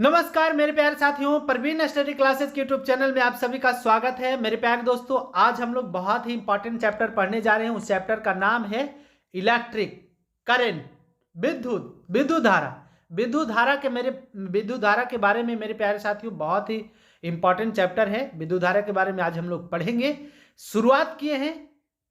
नमस्कार मेरे प्यारे साथियों, प्रवीण स्टडी क्लासेस के यूट्यूब चैनल में आप सभी का स्वागत है। मेरे प्यारे दोस्तों, आज हम लोग बहुत ही इंपॉर्टेंट चैप्टर पढ़ने जा रहे हैं। उस चैप्टर का नाम है इलेक्ट्रिक करंट, विद्युत धारा के बारे में मेरे प्यारे साथियों बहुत ही इंपॉर्टेंट चैप्टर है। विद्युत धारा के बारे में आज हम लोग पढ़ेंगे। शुरुआत किए हैं,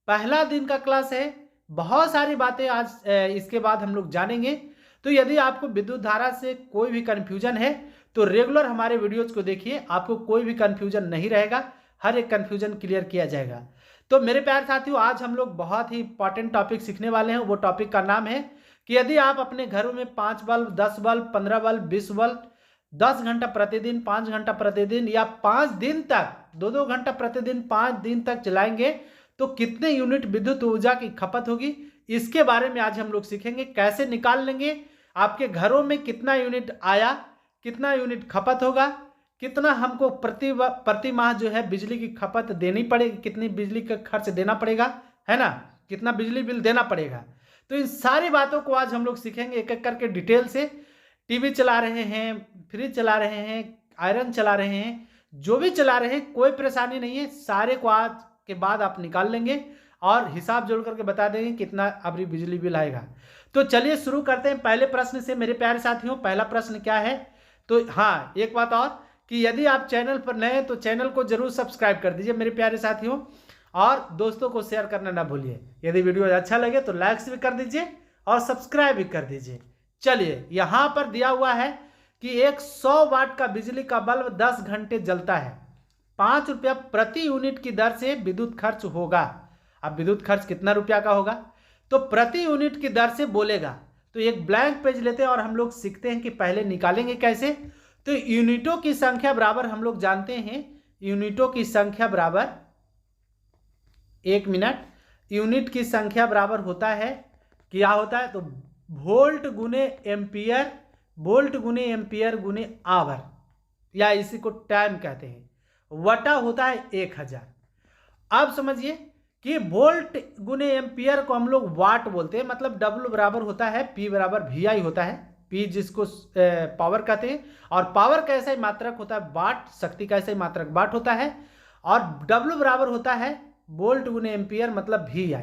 पहला दिन का क्लास है, बहुत सारी बातें आज इसके बाद हम लोग जानेंगे। तो यदि आपको विद्युत धारा से कोई भी कंफ्यूजन है तो रेगुलर हमारे वीडियोज को देखिए, आपको कोई भी कंफ्यूजन नहीं रहेगा, हर एक कंफ्यूजन क्लियर किया जाएगा। तो मेरे प्यारे साथियों, आज हम लोग बहुत ही इंपॉर्टेंट टॉपिक सीखने वाले हैं। वो टॉपिक का नाम है कि यदि आप अपने घरों में 5 बल्ब, 10 बल्ब, 15 बल्ब, 20 बल्ब 10 घंटा प्रतिदिन, 5 घंटा प्रतिदिन या 5 दिन तक, 2-2 घंटा प्रतिदिन 5 दिन तक चलाएंगे तो कितने यूनिट विद्युत ऊर्जा की खपत होगी, इसके बारे में आज हम लोग सीखेंगे। कैसे निकाल लेंगे, आपके घरों में कितना यूनिट आया, कितना यूनिट खपत होगा, कितना हमको प्रति माह जो है बिजली की खपत देनी पड़ेगी, कितनी बिजली का खर्च देना पड़ेगा, है ना, कितना बिजली बिल देना पड़ेगा। तो इन सारी बातों को आज हम लोग सीखेंगे एक एक करके डिटेल से। टीवी चला रहे हैं, फ्रिज चला रहे हैं, आयरन चला रहे हैं, जो भी चला रहे हैं, कोई परेशानी नहीं है। सारे को आज के बाद आप निकाल लेंगे और हिसाब जोड़ करके बता देंगे कितना अभी बिजली बिल आएगा। तो चलिए शुरू करते हैं पहले प्रश्न से। मेरे प्यारे साथियों, पहला प्रश्न क्या है, तो हाँ, एक बात और कि यदि आप चैनल पर नए हैं तो चैनल को जरूर सब्सक्राइब कर दीजिए मेरे प्यारे साथियों, और दोस्तों को शेयर करना ना भूलिए। यदि वीडियो अच्छा लगे तो लाइक्स भी कर दीजिए और सब्सक्राइब भी कर दीजिए। चलिए, यहाँ पर दिया हुआ है कि एक 100 वाट का बिजली का बल्ब 10 घंटे जलता है, 5 रुपया प्रति यूनिट की दर से विद्युत खर्च होगा। अब विद्युत खर्च कितना रुपया का होगा, तो प्रति यूनिट की दर से बोलेगा। तो एक ब्लैंक पेज लेते हैं और हम लोग सीखते हैं कि पहले निकालेंगे कैसे। तो यूनिटों की संख्या बराबर, हम लोग जानते हैं यूनिटों की संख्या बराबर, एक मिनट, यूनिट की संख्या बराबर होता है, क्या होता है, तो वोल्ट गुने एम्पियर, वोल्ट गुने एम्पियर गुने आवर, या इसी को टाइम कहते हैं, वटा होता है 1000। अब समझिए कि वोल्ट गुने एम्पियर को हम लोग वाट बोलते हैं, मतलब W बराबर होता है P बराबर VI होता है, P जिसको पावर कहते हैं, और पावर का ऐसा ही मात्रक होता है वाट, शक्ति का ऐसा ही मात्रक वाट होता है, और W बराबर होता है वोल्ट गुने एम्पियर मतलब VI।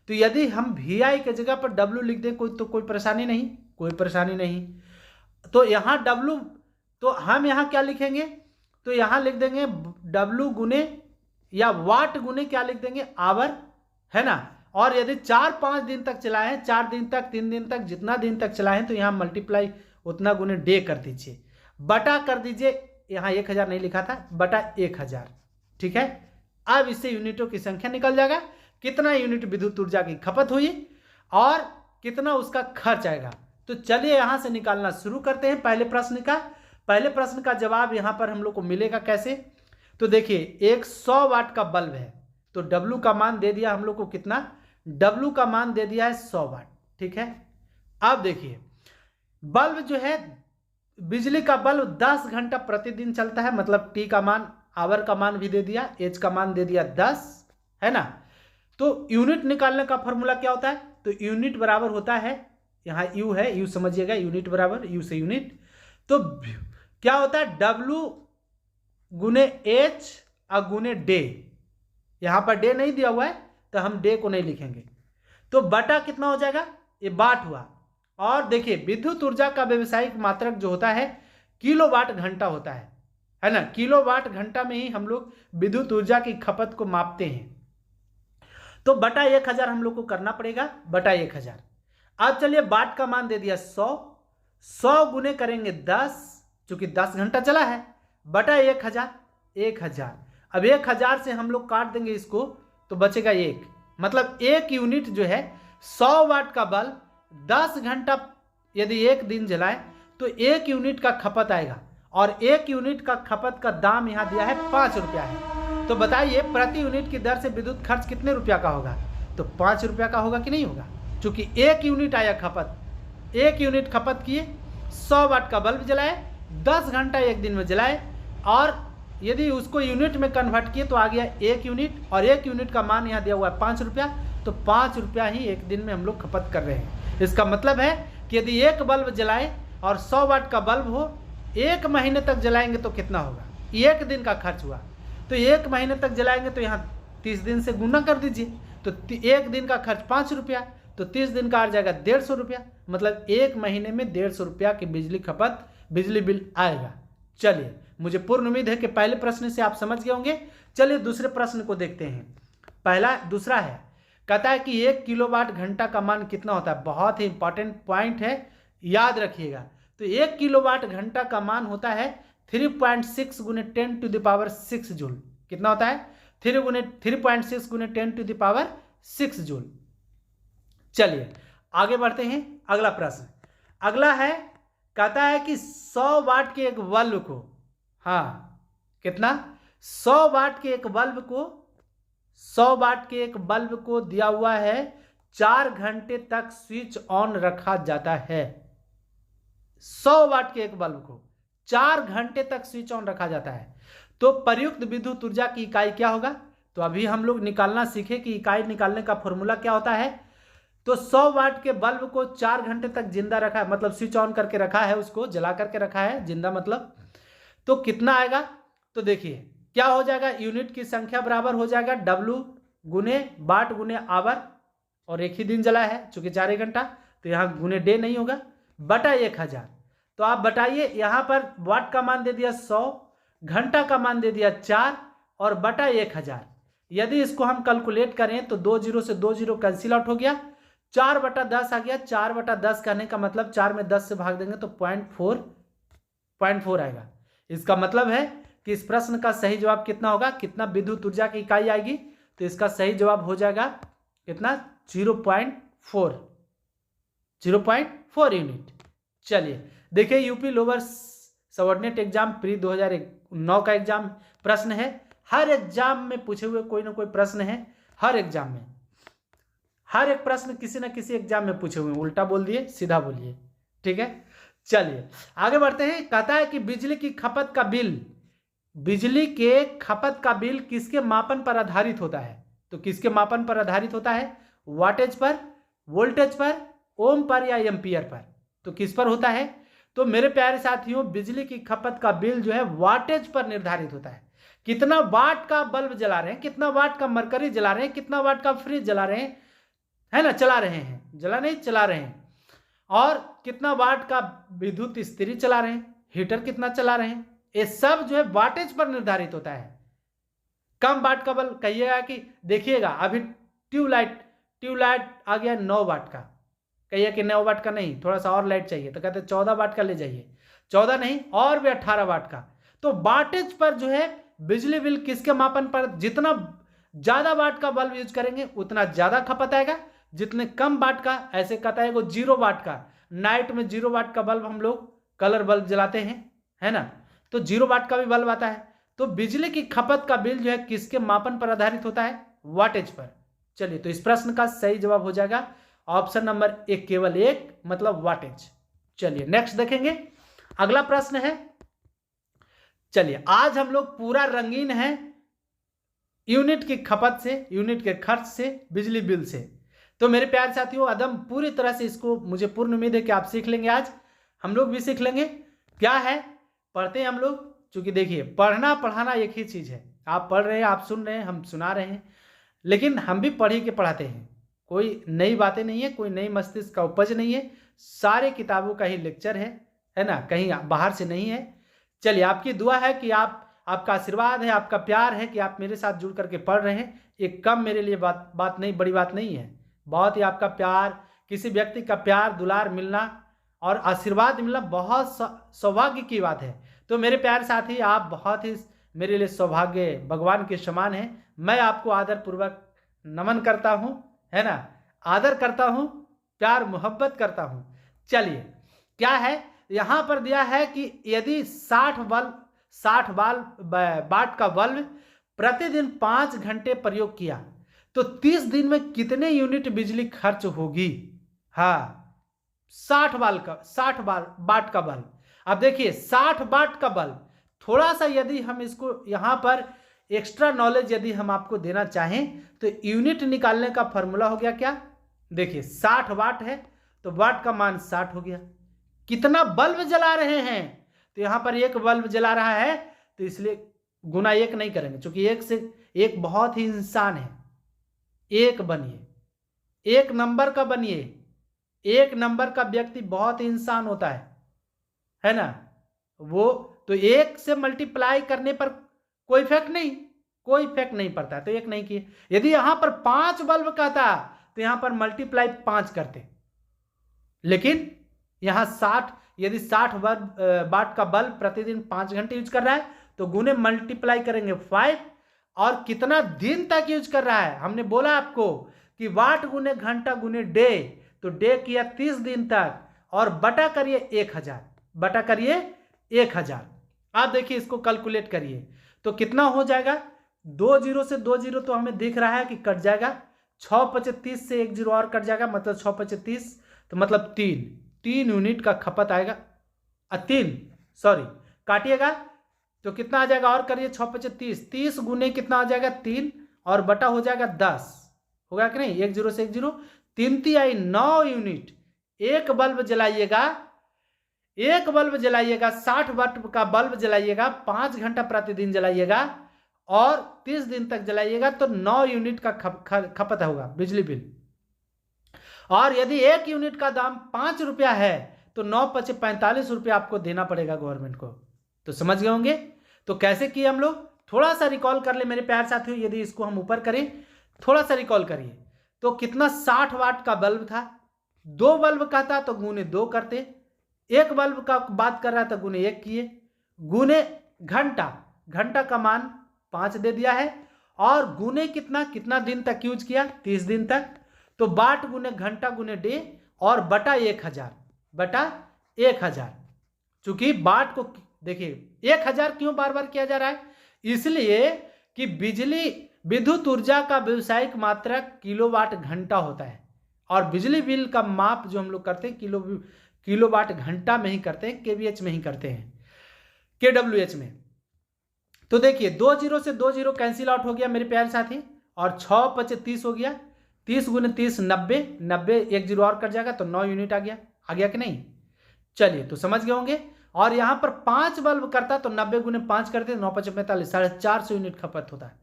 तो यदि हम VI के जगह पर W लिख दें कोई परेशानी नहीं, कोई परेशानी नहीं। तो यहाँ W, तो हम यहाँ क्या लिखेंगे, तो यहाँ लिख देंगे W गुने या वाट गुने क्या लिख देंगे, आवर, है ना। और यदि 4-5 दिन तक चलाएं, 4 दिन तक, 3 दिन तक, जितना दिन तक चलाएं, तो यहाँ मल्टीप्लाई उतना गुने डे कर दीजिए, बटा कर दीजिए। यहाँ 1000 नहीं लिखा था, बटा 1000, ठीक है। अब इससे यूनिटों की संख्या निकल जाएगा, कितना यूनिट विद्युत ऊर्जा की खपत हुई और कितना उसका खर्च आएगा। तो चलिए यहाँ से निकालना शुरू करते हैं पहले प्रश्न का। पहले प्रश्न का जवाब यहाँ पर हम लोग को मिलेगा कैसे, तो देखिए एक 100 वाट का बल्ब है, तो W का मान दे दिया हम लोग को, कितना, W का मान दे दिया है 100 वाट, ठीक है। अब देखिए बल्ब जो है, बिजली का बल्ब 10 घंटा प्रतिदिन चलता है, मतलब T का मान, आवर का मान भी दे दिया, H का मान दे दिया 10, है ना। तो यूनिट निकालने का फॉर्मूला क्या होता है, तो यूनिट बराबर होता है, यहाँ U है, U समझिएगा, यूनिट बराबर U से यूनिट, तो क्या होता है W गुने H और गुने डे। यहाँ पर डे नहीं दिया हुआ है तो हम डे को नहीं लिखेंगे, तो बटा कितना हो जाएगा, ये वाट हुआ। और देखिए विद्युत ऊर्जा का व्यवसायिक मात्रक जो होता है किलोवाट घंटा होता है ना। किलोवाट घंटा में ही हम लोग विद्युत ऊर्जा की खपत को मापते हैं। तो बटा 1000 हम लोग को करना पड़ेगा, बटा 1000। अब चलिए वाट का मान दे दिया 100 गुने करेंगे 10, चूंकि 10 घंटा चला है, बटा 1000। अब 1000 से हम लोग काट देंगे इसको, तो बचेगा 1, मतलब 1 यूनिट जो है 100 वाट का बल्ब 10 घंटा यदि एक दिन जलाए तो 1 यूनिट का खपत आएगा, और 1 यूनिट का खपत का दाम यहाँ दिया है 5 रुपया है। तो बताइए प्रति यूनिट की दर से विद्युत खर्च कितने रुपया का होगा, तो 5 रुपया का होगा कि नहीं होगा, चूंकि 1 यूनिट आया खपत, 1 यूनिट खपत किए, 100 वाट का बल्ब जलाए, 10 घंटा एक दिन में जलाए, और यदि उसको यूनिट में कन्वर्ट किए तो आ गया 1 यूनिट, और 1 यूनिट का मान यहाँ दिया हुआ है 5 रुपया, तो 5 रुपया ही एक दिन में हम लोग खपत कर रहे हैं। इसका मतलब है कि यदि एक बल्ब जलाए और 100 वाट का बल्ब हो 1 महीने तक जलाएंगे तो कितना होगा, 1 दिन का खर्च हुआ, तो 1 महीने तक जलाएंगे तो यहाँ 30 दिन से गुना कर दीजिए, तो 1 दिन का खर्च 5 रुपया, तो 30 दिन का आ जाएगा 150 रुपया, मतलब 1 महीने में 150 रुपया की बिजली बिल आएगा। चलिए, मुझे पूर्ण उम्मीद है कि पहले प्रश्न से आप समझ गए होंगे। चलिए दूसरे प्रश्न को देखते हैं। दूसरा है, कहता है कि 1 किलोवाट घंटा का मान कितना होता है। बहुत ही इंपॉर्टेंट पॉइंट है, याद रखिएगा। तो 1 किलोवाट घंटा का मान होता है 3.6 गुने 10⁶ जूल। कितना होता है, 3.6 गुने 10⁶ जूल। चलिए आगे बढ़ते हैं। अगला प्रश्न, अगला है, कहता है कि 100 वाट के एक बल्ब को, कितना, 100 वाट के एक बल्ब को दिया हुआ है 4 घंटे तक स्विच ऑन रखा जाता है। 100 वाट के एक बल्ब को 4 घंटे तक स्विच ऑन रखा जाता है, तो प्रयुक्त विद्युत ऊर्जा की इकाई क्या होगा। तो अभी हम लोग निकालना सीखे कि इकाई निकालने का फॉर्मूला क्या होता है। तो 100 वाट के बल्ब को 4 घंटे तक जिंदा रखा है, मतलब स्विच ऑन करके रखा है, उसको जला करके रखा है, जिंदा मतलब, तो कितना आएगा। तो देखिए क्या हो जाएगा, यूनिट की संख्या बराबर हो जाएगा W गुने वाट गुने आवर, और एक ही दिन जला है चूंकि 4 घंटा, तो यहाँ गुने डे नहीं होगा, बटा 1000। तो आप बताइए, यहाँ पर वाट का मान दे दिया 100, घंटा का मान दे दिया 4 और बटा 1000। यदि इसको हम कैलकुलेट करें तो 2 0 से 2 0 कैंसिल आउट हो गया, 4/10 आ गया। 4/10 कहने का मतलब 4 में 10 से भाग देंगे तो 0.4 आएगा। इसका मतलब है कि इस प्रश्न का सही जवाब कितना होगा, कितना विद्युत ऊर्जा की इकाई आएगी। तो इसका सही जवाब हो जाएगा कितना, 0.4 यूनिट। चलिए देखिए, UP lower subordinate exam pre 2009 का एग्जाम प्रश्न है। हर एग्जाम में पूछे हुए कोई ना कोई प्रश्न है, हर एग्जाम में, हर एक प्रश्न किसी ना किसी एग्जाम में पूछे हुए। उल्टा बोल दिए, सीधा बोलिए, ठीक है। चलिए आगे बढ़ते हैं। कहता है कि बिजली के खपत का बिल किसके मापन पर आधारित होता है। तो किसके मापन पर आधारित होता है, वाटेज पर, वोल्टेज पर, ओम पर या एम्पियर पर। तो किस पर होता है, तो मेरे प्यारे साथियों, बिजली की खपत का बिल जो है वाटेज पर निर्धारित होता है। कितना वाट का बल्ब जला रहे हैं, कितना वाट का मरकरी जला रहे हैं, कितना वाट का फ्रिज जला रहे हैं, है ना, चला रहे हैं, चला रहे हैं, और कितना वाट का विद्युत इस्त्री चला रहे हैं, हीटर कितना चला रहे हैं, ये सब जो है वाटेज पर निर्धारित होता है। कम वाट का बल्ब, कहिएगा कि देखिएगा अभी ट्यूबलाइट आ गया 9 वाट का, कहिए कि 9 वाट का नहीं, थोड़ा सा और लाइट चाहिए, तो कहते 14 वाट का ले जाइए, 14 नहीं और भी 18 वाट का। तो वाटेज पर जो है बिजली बिल किसके मापन पर, जितना ज्यादा वाट का बल्ब यूज करेंगे उतना ज्यादा खपत आएगा, जितने कम वाट का, ऐसे कहता है वो 0 वाट का, नाइट में 0 वाट का बल्ब हम लोग कलर बल्ब जलाते हैं, है ना, तो 0 वाट का भी बल्ब आता है। तो बिजली की खपत का बिल जो है किसके मापन पर आधारित होता है, वाटेज पर। चलिए, तो इस प्रश्न का सही जवाब हो जाएगा ऑप्शन नंबर 1, केवल 1, मतलब वाटेज। चलिए नेक्स्ट देखेंगे। अगला प्रश्न है, चलिए आज हम लोग पूरा रंगीन है यूनिट की खपत से, यूनिट के खर्च से, बिजली बिल से। तो मेरे प्यारे साथियों, एकदम पूरी तरह से इसको मुझे पूर्ण उम्मीद है कि आप सीख लेंगे। आज हम लोग भी सीख लेंगे। क्या है, पढ़ते हैं हम लोग, क्योंकि देखिए पढ़ना पढ़ाना एक ही चीज़ है। आप पढ़ रहे हैं, आप सुन रहे हैं, हम सुना रहे हैं, लेकिन हम भी पढ़ ही के पढ़ाते हैं। कोई नई बातें नहीं है, कोई नई मस्तिष्क का उपज नहीं है, सारे किताबों का ही लेक्चर है ना, कहीं बाहर से नहीं है। चलिए, आपकी दुआ है कि आपका आशीर्वाद है, आपका प्यार है कि आप मेरे साथ जुड़ करके पढ़ रहे हैं। एक कम मेरे लिए बात नहीं, बड़ी बात नहीं है। बहुत ही आपका प्यार, किसी व्यक्ति का प्यार दुलार मिलना और आशीर्वाद मिलना बहुत सौभाग्य की बात है। तो मेरे प्यारे साथी, आप बहुत ही मेरे लिए सौभाग्य भगवान के समान हैं। मैं आपको आदरपूर्वक नमन करता हूं, है ना, आदर करता हूं, प्यार मोहब्बत करता हूं। चलिए, क्या है यहां पर दिया है कि यदि 60 वाट का बल्ब प्रतिदिन 5 घंटे प्रयोग किया तो 30 दिन में कितने यूनिट बिजली खर्च होगी। 60 वाट का बल्ब। अब देखिए 60 वाट का बल्ब, थोड़ा सा यदि हम इसको यहां पर एक्स्ट्रा नॉलेज यदि हम आपको देना चाहें तो यूनिट निकालने का फॉर्मूला हो गया क्या, देखिए 60 वाट है तो वाट का मान 60 हो गया। कितना बल्ब जला रहे हैं तो यहाँ पर एक बल्ब जला रहा है, तो इसलिए गुना एक नहीं करेंगे, क्योंकि एक से एक बहुत ही इंसान है। एक बनिए, एक नंबर का बनिए, एक नंबर का व्यक्ति बहुत ही इंसान होता है ना। वो तो एक से मल्टीप्लाई करने पर कोई इफेक्ट नहीं, कोई इफेक्ट नहीं पड़ता, तो एक नहीं किए। यदि यहां पर 5 बल्ब कहता तो यहां पर मल्टीप्लाई 5 करते, लेकिन यहां 60, यदि 60 वाट का बल्ब प्रतिदिन 5 घंटे यूज कर रहा है तो गुने मल्टीप्लाई करेंगे 5, और कितना दिन तक यूज कर रहा है। हमने बोला आपको कि वाट गुने घंटा गुने डे, तो डे किया 30 दिन तक, और बटा करिए 1000, बटा करिए 1000। आप देखिए इसको कैलकुलेट करिए तो कितना हो जाएगा। 2 जीरो से 2 जीरो तो हमें दिख रहा है कि कट जाएगा, 625 से 1 जीरो और कट जाएगा, मतलब 625, तो मतलब 3 यूनिट का खपत आएगा। 3 सॉरी काटिएगा तो कितना आ जाएगा, और करिए 625, 30 गुने कितना आ जाएगा 3, और बटा हो जाएगा 10, होगा कि नहीं। 1 जीरो से 1 जीरो, 3 आई 9 यूनिट। एक बल्ब जलाइएगा, एक बल्ब जलाइएगा, 60 वाट का बल्ब जलाइएगा, 5 घंटा प्रतिदिन जलाइएगा और 30 दिन तक जलाइएगा, तो 9 यूनिट का खपत होगा बिजली बिल। और यदि 1 यूनिट का दाम 5 रुपया है तो 9 पचे 45 रुपया आपको देना पड़ेगा गवर्नमेंट को। तो समझ गए होंगे। तो कैसे किए हम लोग, थोड़ा सा रिकॉल कर ले मेरे प्यारे साथियों। यदि इसको हम ऊपर करें, थोड़ा सा रिकॉल करिए तो कितना 60 वाट का बल्ब था, 2 बल्ब का था तो गुने 2 करते, एक बल्ब का बात कर रहा था गुने 1 किए, गुने घंटा, घंटा का मान 5 दे दिया है, और गुने कितना दिन तक यूज किया, 30 दिन तक, तो वाट गुने घंटा गुने डे और बटा 1000, बटा 1000। चूंकि वाट को देखिए 1000 क्यों बार बार किया जा रहा है, इसलिए कि बिजली विद्युत ऊर्जा का व्यावसायिक मात्रा किलोवाट घंटा होता है, और बिजली बिल का माप जो हम लोग करते हैं किलोवाट घंटा में ही करते हैं, केवीएच में ही करते हैं, केडब्ल्यूएच में। तो देखिए 2 जीरो से 2 जीरो कैंसिल आउट हो गया मेरे प्यारे साथी, और 6 पचे 30 हो गया, 30 गुने 30 90, 90 1 जीरो और कट जाएगा तो 9 यूनिट आ गया कि नहीं। चलिए तो समझ गए होंगे। और यहां पर 5 बल्ब करता तो 90 गुने 5 करते, 9 पचे 45, 450 यूनिट खपत होता है,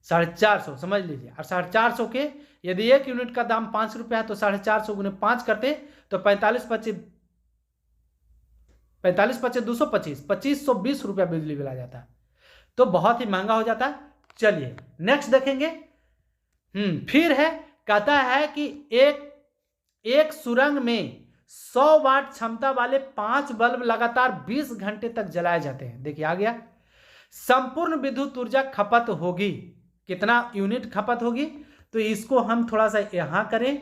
450 समझ लीजिए। और 450 के यदि 1 यूनिट का दाम 5 रुपया है तो 450 गुने 5 करते तो 45 पचे 225, 2520 रुपया बिजली बिल आ जाता है, तो बहुत ही महंगा हो जाता है। चलिए नेक्स्ट देखेंगे। फिर है, कहता है कि एक सुरंग में 100 वाट क्षमता वाले 5 बल्ब लगातार 20 घंटे तक जलाए जाते हैं। देखिए आ गया, संपूर्ण विद्युत ऊर्जा खपत होगी, कितना यूनिट खपत होगी, तो इसको हम थोड़ा सा यहां करें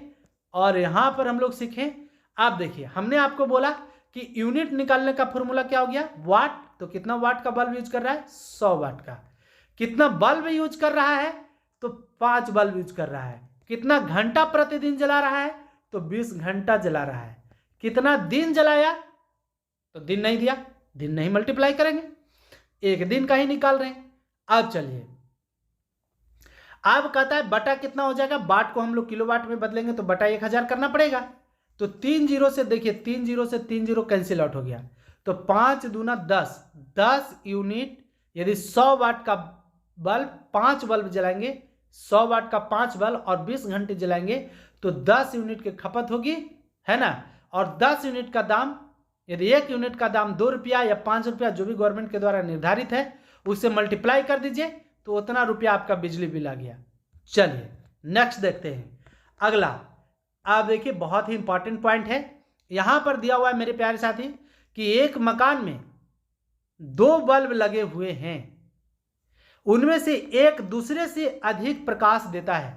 और यहां पर हम लोग सीखें। आप देखिए हमने आपको बोला कि यूनिट निकालने का फॉर्मूला क्या हो गया, वाट, तो कितना वाट का बल्ब यूज कर रहा है, 100 वाट का। कितना बल्ब यूज कर रहा है, तो 5 बल्ब यूज कर रहा है। कितना घंटा प्रतिदिन जला रहा है, तो 20 घंटा जला रहा है। कितना दिन जलाया, तो दिन नहीं दिया, दिन नहीं मल्टीप्लाई करेंगे, एक दिन का ही निकाल रहे हैं। अब चलिए, अब कहता है बटा कितना हो जाएगा, वाट को हम लोग किलोवाट में बदलेंगे तो बटा 1000 करना पड़ेगा। तो 3 जीरो से देखिए 3 जीरो से 3 जीरो कैंसिल आउट हो गया, तो 5 दूना 10 यूनिट। यदि 100 वाट का बल्ब 5 बल्ब जलाएंगे, 100 वाट का 5 बल्ब और 20 घंटे जलाएंगे तो 10 यूनिट की खपत होगी, है ना। और 10 यूनिट का दाम, यदि 1 यूनिट का दाम 2 रुपया या 5 रुपया जो भी गवर्नमेंट के द्वारा निर्धारित है उससे मल्टीप्लाई कर दीजिए तो उतना रुपया आपका बिजली बिल आ गया। चलिए नेक्स्ट देखते हैं अगला। आप देखिए बहुत ही इंपॉर्टेंट पॉइंट है, यहां पर दिया हुआ है मेरे प्यारे साथी कि एक मकान में 2 बल्ब लगे हुए हैं, उनमें से एक दूसरे से अधिक प्रकाश देता है,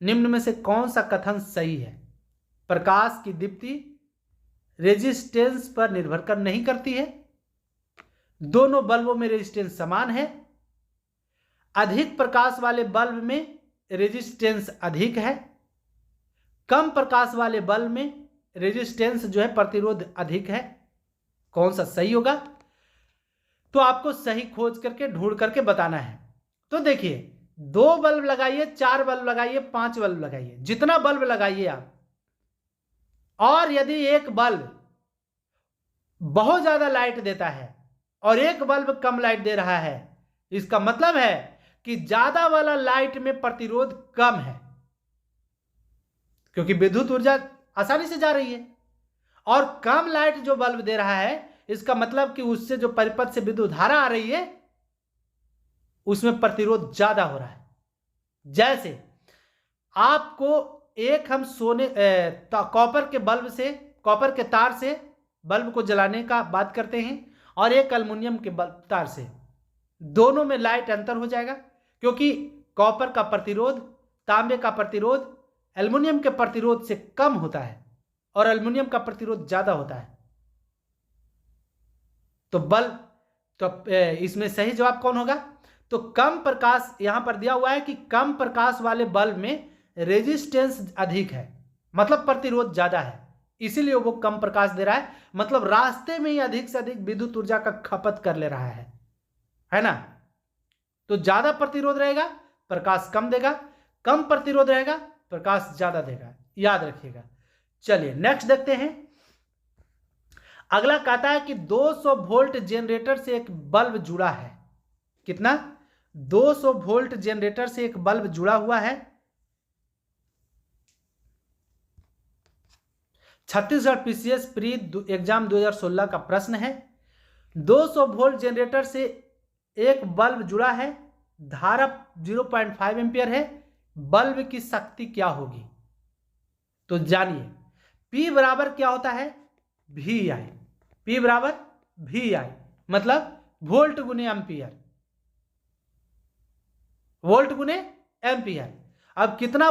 निम्न में से कौन सा कथन सही है। प्रकाश की दीप्ति रेजिस्टेंस पर निर्भर कर नहीं करती है, दोनों बल्बों में रेजिस्टेंस समान है, अधिक प्रकाश वाले बल्ब में रेजिस्टेंस अधिक है, कम प्रकाश वाले बल्ब में रेजिस्टेंस जो है प्रतिरोध अधिक है, कौन सा सही होगा। तो आपको सही खोज करके ढूंढ करके बताना है। तो देखिए 2 बल्ब लगाइए, 4 बल्ब लगाइए, 5 बल्ब लगाइए, जितना बल्ब लगाइए आप, और यदि एक बल्ब बहुत ज्यादा लाइट देता है और एक बल्ब कम लाइट दे रहा है, इसका मतलब है कि ज्यादा वाला लाइट में प्रतिरोध कम है, क्योंकि विद्युत ऊर्जा आसानी से जा रही है। और कम लाइट जो बल्ब दे रहा है, इसका मतलब कि उससे जो परिपथ से विद्युत धारा आ रही है उसमें प्रतिरोध ज्यादा हो रहा है। जैसे आपको एक हम कॉपर के बल्ब से, कॉपर के तार से बल्ब को जलाने का बात करते हैं और एक एल्युमिनियम के बल्ब तार से, दोनों में लाइट अंतर हो जाएगा, क्योंकि कॉपर का प्रतिरोध तांबे का प्रतिरोध एल्युमिनियम के प्रतिरोध से कम होता है और एल्युमिनियम का प्रतिरोध ज्यादा होता है। तो बल्ब, तो इसमें सही जवाब कौन होगा? तो कम प्रकाश, यहां पर दिया हुआ है कि कम प्रकाश वाले बल्ब में रेजिस्टेंस अधिक है, मतलब प्रतिरोध ज्यादा है, इसीलिए वो कम प्रकाश दे रहा है, मतलब रास्ते में ही अधिक से अधिक विद्युत ऊर्जा का खपत कर ले रहा है ना। तो ज्यादा प्रतिरोध रहेगा प्रकाश कम देगा, कम प्रतिरोध रहेगा प्रकाश ज्यादा देगा, याद रखिएगा। चलिए नेक्स्ट देखते हैं। अगला कहता है कि 200 वोल्ट जनरेटर से एक बल्ब जुड़ा है। कितना? 200 वोल्ट जनरेटर से एक बल्ब जुड़ा हुआ है। छत्तीसगढ़ पीसीएस प्री एग्जाम 2016 का प्रश्न है। 200 वोल्ट जनरेटर से एक बल्ब जुड़ा है, धारा 0.5 एम्पियर है, बल्ब की शक्ति क्या होगी? तो जानिए, P बराबर क्या होता है? VI। P बराबर VI मतलब वोल्ट गुने एम्पियर, वोल्ट गुने एम्पियर। अब कितना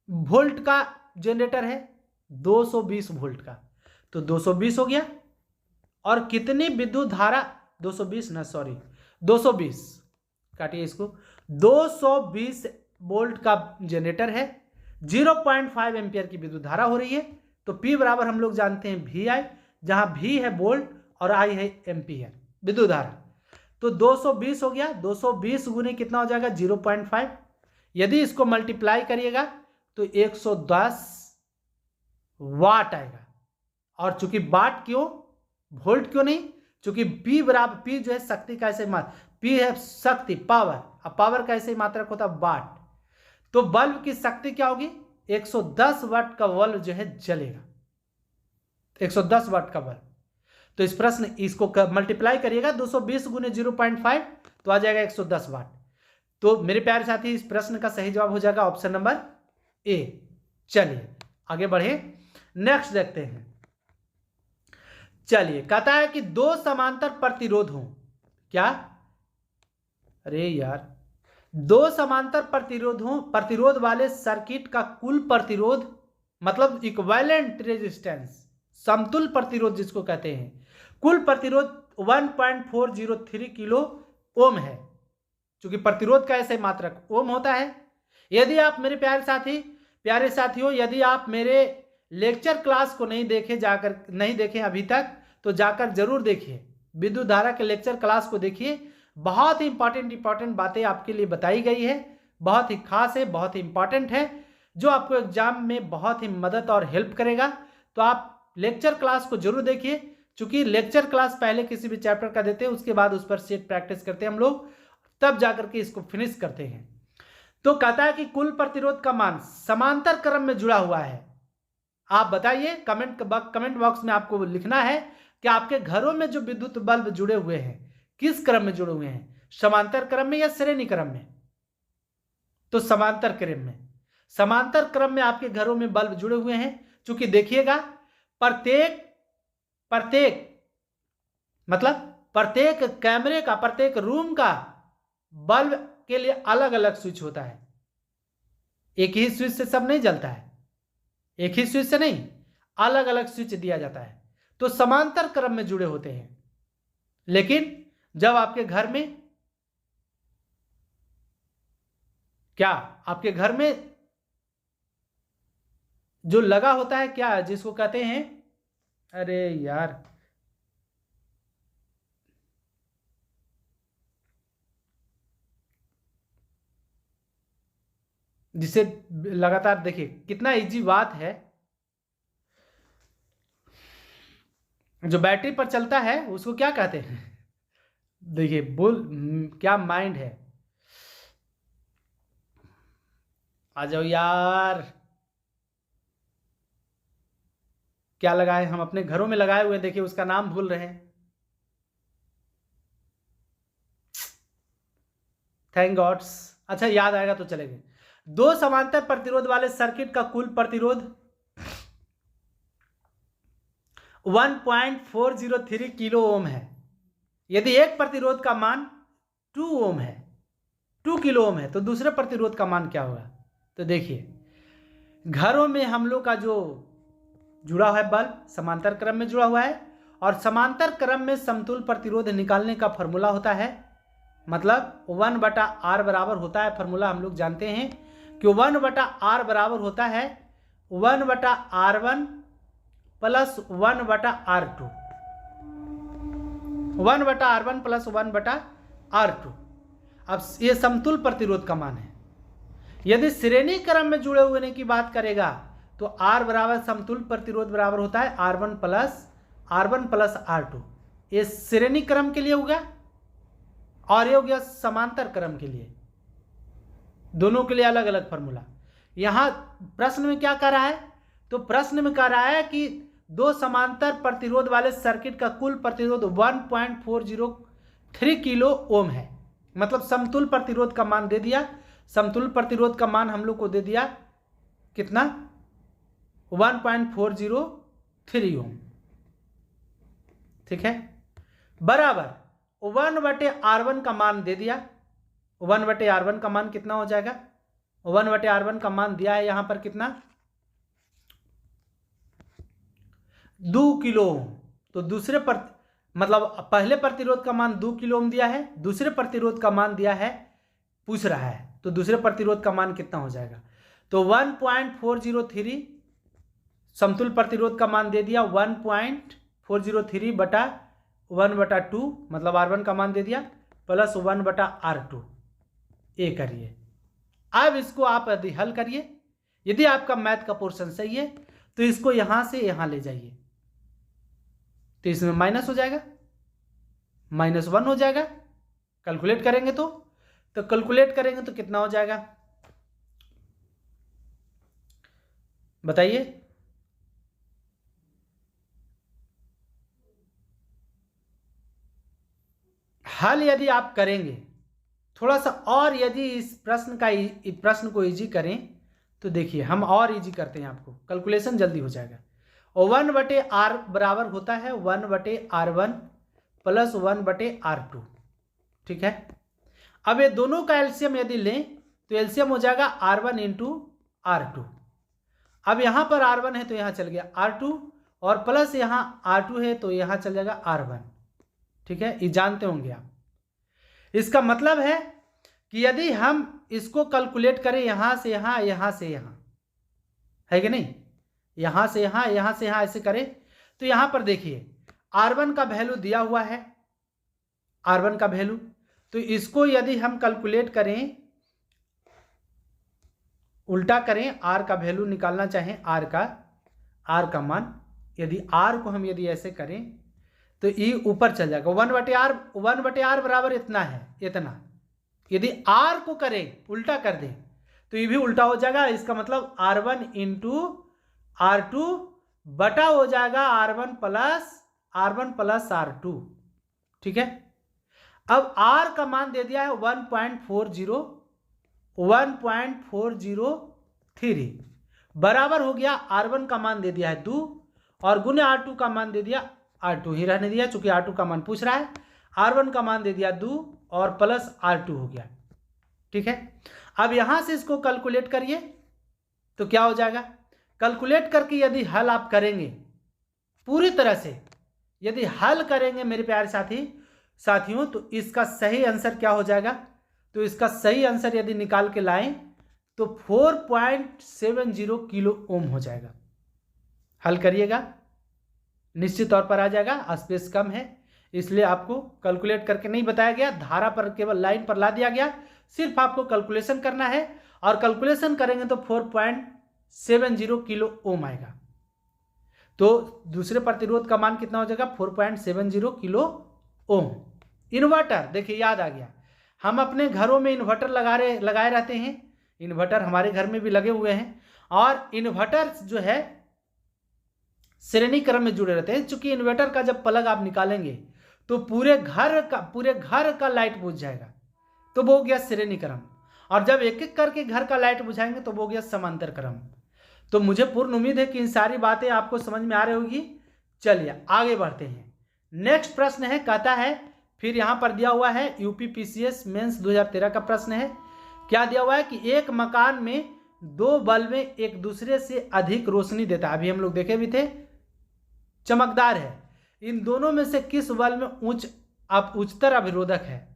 वोल्ट का जनरेटर है? 220 वोल्ट का, तो 220 हो गया। और कितनी विद्युत धारा? 220 ना, सॉरी 220, काटिए इसको। 220 वोल्ट का जनरेटर है, 0.5 एम्पियर की विद्युत धारा हो रही है। तो P बराबर हम लोग जानते हैं VI, जहां V है वोल्ट और I है एम्पियर विद्युत धारा। तो 220 हो गया, 220 गुने कितना हो जाएगा? 0.5। यदि इसको मल्टीप्लाई करिएगा तो 110 वाट आएगा। और चूंकि वाट क्यों, वोल्ट क्यों नहीं? चूंकि P बराबर, P जो है शक्ति का ऐसे P है शक्ति, पावर, अब पावर का ऐसे मात्रक होता है वाट। तो बल्ब की शक्ति क्या होगी? 110 वाट का बल्ब जो है जलेगा, 110 वाट का बल्ब। तो इस प्रश्न, इसको मल्टीप्लाई करिएगा 220 गुने 0.5 तो आ जाएगा 110 वाट। तो मेरे प्यारे साथी, इस प्रश्न का सही जवाब हो जाएगा ऑप्शन नंबर ए। चलिए आगे बढ़े, नेक्स्ट देखते हैं। चलिए, कहता है कि दो समांतर प्रतिरोध हों। क्या? अरे यार, दो समांतर प्रतिरोध वाले सर्किट का कुल प्रतिरोध, मतलब इक्विवेलेंट रेजिस्टेंस, समतुल प्रतिरोध जिसको कहते हैं, कुल प्रतिरोध 1.403 किलो ओम है। क्योंकि प्रतिरोध का ऐसे मात्रक ओम होता है। यदि आप मेरे प्यारे साथियों, यदि आप मेरे लेक्चर क्लास को नहीं देखे अभी तक, तो जाकर जरूर देखिए, विद्युत धारा के लेक्चर क्लास को देखिए। बहुत ही इंपॉर्टेंट बातें आपके लिए बताई गई है, बहुत ही खास है, बहुत ही इंपॉर्टेंट है, जो आपको एग्जाम में बहुत ही मदद और हेल्प करेगा। तो आप लेक्चर क्लास को जरूर देखिए, क्योंकि लेक्चर क्लास पहले किसी भी चैप्टर का देते हैं, उसके बाद उस पर सेट प्रैक्टिस करते हैं हम लोग, तब जाकर के इसको फिनिश करते हैं। तो कहता है कि कुल प्रतिरोध का मान समांतर क्रम में जुड़ा हुआ है। आप बताइए, कमेंट बॉक्स में आपको लिखना है कि आपके घरों में जो विद्युत बल्ब जुड़े हुए हैं किस क्रम में जुड़े हुए हैं, समांतर क्रम में या श्रेणी क्रम में? तो समांतर क्रम में आपके घरों में बल्ब जुड़े हुए हैं। चूंकि देखिएगा, प्रत्येक कैमरे का, प्रत्येक रूम का बल्ब के लिए अलग अलग स्विच होता है। एक ही स्विच से सब नहीं जलता है, एक ही स्विच से नहीं, अलग अलग स्विच दिया जाता है। तो समांतर क्रम में जुड़े होते हैं। लेकिन जब आपके घर में, क्या आपके घर में जो लगा होता है, क्या जिसको कहते हैं, अरे यार, जिसे लगातार देखिए कितना इजी बात है। जो बैटरी पर चलता है उसको क्या कहते हैं? देखिए क्या माइंड है। आ जाओ यार, क्या लगाए हम अपने घरों में लगाए हुए, देखिए उसका नाम भूल रहे हैं। Thank gods. अच्छा याद आएगा तो चलेंगे। दो समांतर प्रतिरोध वाले सर्किट का कुल प्रतिरोध 1.403 किलो ओम है। यदि एक प्रतिरोध का मान 2 ओम है, 2 किलो ओम है, तो दूसरे प्रतिरोध का मान क्या होगा? तो देखिए, घरों में हम लोग का जो जुड़ा हुआ है बल्ब समांतर क्रम में जुड़ा हुआ है, और समांतर क्रम में समतुल प्रतिरोध निकालने का फॉर्मूला होता है, मतलब 1/R बराबर होता है। फॉर्मूला हम लोग जानते हैं कि 1/R बराबर होता है 1/R1 plus 1/R2, 1/R1 plus 1/R2। अब ये समतुल प्रतिरोध का मान है। यदि श्रेणी क्रम में जुड़े हुए की बात करेगा तो R बराबर समतुल प्रतिरोध बराबर होता है R1 प्लस R2। ये श्रेणी क्रम के लिए हो गया, और ये हो गया समांतर क्रम के लिए। दोनों के लिए अलग अलग फॉर्मूला। यहां प्रश्न में क्या कह रहा है? तो प्रश्न में कह रहा है कि दो समांतर प्रतिरोध वाले सर्किट का कुल प्रतिरोध 1.403 किलो ओम है। मतलब समतुल प्रतिरोध का मान दे दिया। समतुल प्रतिरोध का मान हम लोग को दे दिया कितना? 1.403 ओम। ठीक है, बराबर 1/R1 का मान दे दिया। 1/R1 का मान कितना हो जाएगा? 1/R1 का मान दिया है यहां पर कितना? 2 किलो ओम। तो दूसरे मतलब पहले प्रतिरोध का मान 2 किलो ओम दिया है, दूसरे प्रतिरोध का मान दिया है, पूछ रहा है तो दूसरे प्रतिरोध का मान कितना हो जाएगा? तो 1.403 समतुल प्रतिरोध का मान दे दिया 1.403 बटा 1/2, मतलब R1 का मान दे दिया, प्लस 1/R2। ये करिए। अब इसको आप यदि हल करिए, यदि आपका मैथ का पोर्शन सही है तो इसको यहां से यहां ले जाइए, तो इसमें माइनस हो जाएगा, -1 हो जाएगा। कैलकुलेट करेंगे तो कैलकुलेट करेंगे तो कितना हो जाएगा बताइए? हल यदि आप करेंगे थोड़ा सा और, यदि इस प्रश्न को इजी करें तो देखिए हम और इजी करते हैं, आपको कैलकुलेशन जल्दी हो जाएगा। और 1/R बराबर होता है 1/R1 प्लस 1/R2। ठीक है, अब ये दोनों का एलसीएम यदि लें तो एलसीएम हो जाएगा R1 इंटू R2। अब यहां पर R1 है तो यहां चल गया R2, और प्लस यहां R2 है तो यहां चल जाएगा R1। ठीक है, ये जानते होंगे आप। इसका मतलब है कि यदि हम इसको कैलकुलेट करें यहां से यहां, यहां से यहां, है कि नहीं, यहां से यहां, यहां से यहां, ऐसे करें तो यहां पर देखिए R1 का वैल्यू दिया हुआ है, R1 का वैल्यू। तो इसको यदि हम कैलकुलेट करें, उल्टा करें, R का वैल्यू निकालना चाहें, R का मान, यदि R को हम यदि ऐसे करें तो ये ऊपर चल जाएगा 1/R बराबर इतना है, इतना। यदि R को करें उल्टा कर दें तो ये भी उल्टा हो जाएगा। इसका मतलब R1 इंटू R2 बटा हो जाएगा R1 प्लस R2। ठीक है, अब R का मान दे दिया है 1.403 बराबर हो गया, R1 का मान दे दिया है 2 और गुने R2 का मान दे दिया, R2 ही रहने दिया चूंकि R2 का मान पूछ रहा है, R1 का मान दे दिया 2 और प्लस R2 हो गया। ठीक है, अब यहां से इसको कैलकुलेट करिए तो क्या हो जाएगा? कैलकुलेट करके यदि हल आप करेंगे पूरी तरह से, यदि हल करेंगे मेरे प्यारे साथियों तो इसका सही आंसर क्या हो जाएगा? तो इसका सही आंसर यदि निकाल के लाएं तो 4.70 किलो ओम हो जाएगा। हल करिएगा, निश्चित तौर पर आ जाएगा। स्पेस कम है इसलिए आपको कैलकुलेट करके नहीं बताया गया, धारा पर केवल लाइन पर ला दिया गया। सिर्फ आपको कैलकुलेशन करना है और कैलकुलेशन करेंगे तो 4.70 किलो ओम आएगा। तो दूसरे प्रतिरोध का मान कितना हो जाएगा 4.70 किलो ओम। इन्वर्टर देखिए याद आ गया, हम अपने घरों में इन्वर्टर लगाए रहते हैं, इन्वर्टर हमारे घर में भी लगे हुए हैं, और इन्वर्टर जो है श्रेणी क्रम में जुड़े रहते हैं। चूंकि इन्वर्टर का जब प्लग आप निकालेंगे तो पूरे घर का लाइट बुझ जाएगा, तो वो हो गया श्रेणी क्रम, और जब एक एक करके घर का लाइट बुझाएंगे तो वो हो गया समांतर क्रम। तो मुझे पूर्ण उम्मीद है कि इन सारी बातें आपको समझ में आ रही होगी। चलिए आगे बढ़ते हैं। नेक्स्ट प्रश्न है, कहता है, फिर यहां पर दिया हुआ है यूपीपीसीएस मेंस 2013 का प्रश्न है। क्या दिया हुआ है कि एक मकान में दो बल्बें एक दूसरे से अधिक रोशनी देता है, अभी हम लोग देखे भी थे, चमकदार है, इन दोनों में से किस बल्ब में उच्चतर अवरोधक है?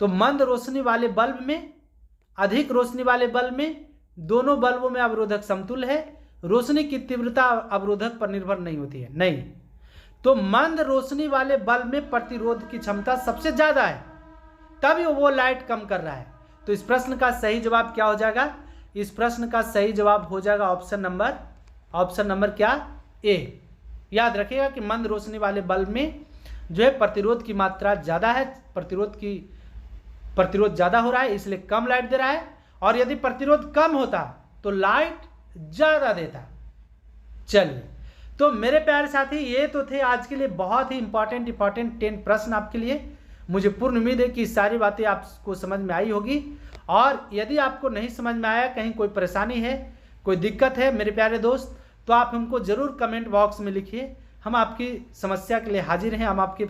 तो मंद रोशनी वाले बल्ब में, अधिक रोशनी वाले बल्ब में, दोनों बल्बों में अवरोधक समतुल्य है, रोशनी की तीव्रता अवरोधक पर निर्भर नहीं होती है, नहीं। तो मंद रोशनी वाले बल्ब में प्रतिरोध की क्षमता सबसे ज्यादा है, तभी वो लाइट कम कर रहा है। तो इस प्रश्न का सही जवाब क्या हो जाएगा? इस प्रश्न का सही जवाब हो जाएगा ऑप्शन नंबर क्या? ए। याद रखिएगा कि मंद रोशनी वाले बल्ब में जो है प्रतिरोध की मात्रा ज्यादा है, प्रतिरोध ज्यादा हो रहा है, इसलिए कम लाइट दे रहा है, और यदि प्रतिरोध कम होता तो लाइट ज्यादा देता। चलिए, तो मेरे प्यारे साथी, ये तो थे आज के लिए बहुत ही इंपॉर्टेंट 10 प्रश्न आपके लिए। मुझे पूर्ण उम्मीद है कि सारी बातें आपको समझ में आई होगी, और यदि आपको नहीं समझ में आया, कहीं कोई परेशानी है, कोई दिक्कत है मेरे प्यारे दोस्त, तो आप हमको जरूर कमेंट बॉक्स में लिखिए। हम आपकी समस्या के लिए हाजिर हैं, हम आपके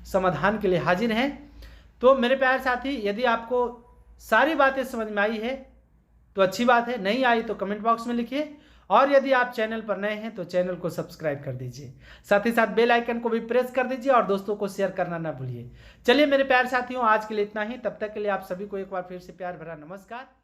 समाधान के लिए हाजिर हैं। तो मेरे प्यारे साथी, यदि आपको सारी बातें समझ में आई है तो अच्छी बात है, नहीं आई तो कमेंट बॉक्स में लिखिए, और यदि आप चैनल पर नए हैं तो चैनल को सब्सक्राइब कर दीजिए, साथ ही साथ बेल आइकन को भी प्रेस कर दीजिए, और दोस्तों को शेयर करना ना भूलिए। चलिए मेरे प्यारे साथियों, आज के लिए इतना ही। तब तक के लिए आप सभी को एक बार फिर से प्यार भरा नमस्कार।